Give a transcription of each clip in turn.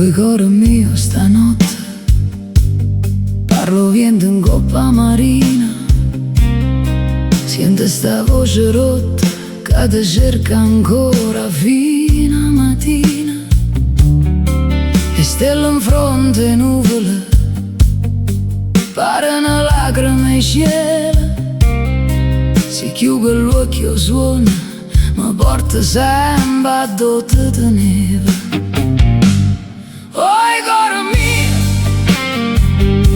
Oi coro mio stanotte parlo vento in coppa marina, sento sta voce rotta che ti cerca ancora fino a mattina. E stelle in fronte nuvole pare una lacrima in cielo. Si chiude l'occhio suona, ma porta sempre a dove ti teneva. Oi coro mio,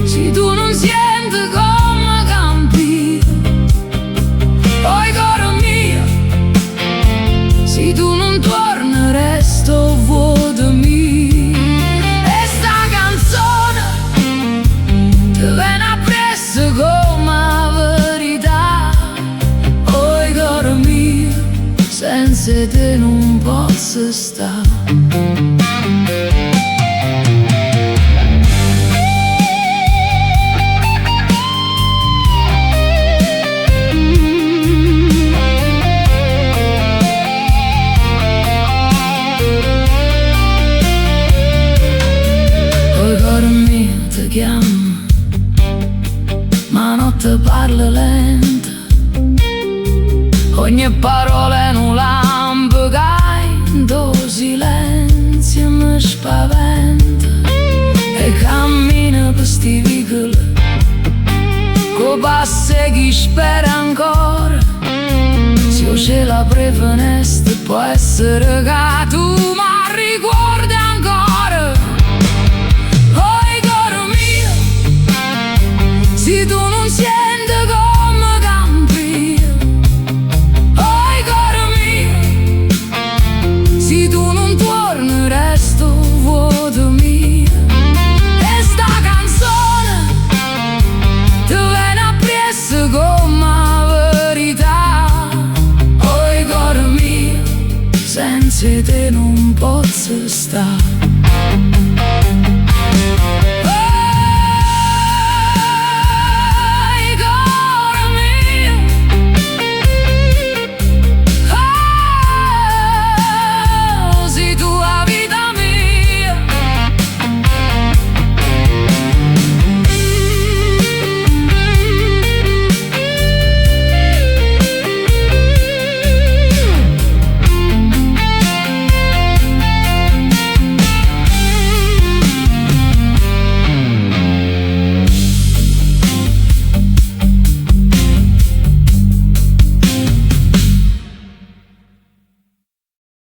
se tu non senti come campio. Oi coro mio, se tu non torni resto vuoto mio. E sta canzone ti viene appresso come verità. Oi coro mio, senza te non posso stare. Chiama, ma notte parla lenta, ogni parola è un lampo che in tuo silenzio mi spaventa. E cammina per sti vicoli con passi chi spera ancora. Se io ce la preveneste può essere che tu mi ricordi ancora. Se tu non senti come campio. Oi coro mio, se tu non torni resto vuoto mio. E sta canzone ti viene appresso come verità. Oi coro mio, senza te non posso stare.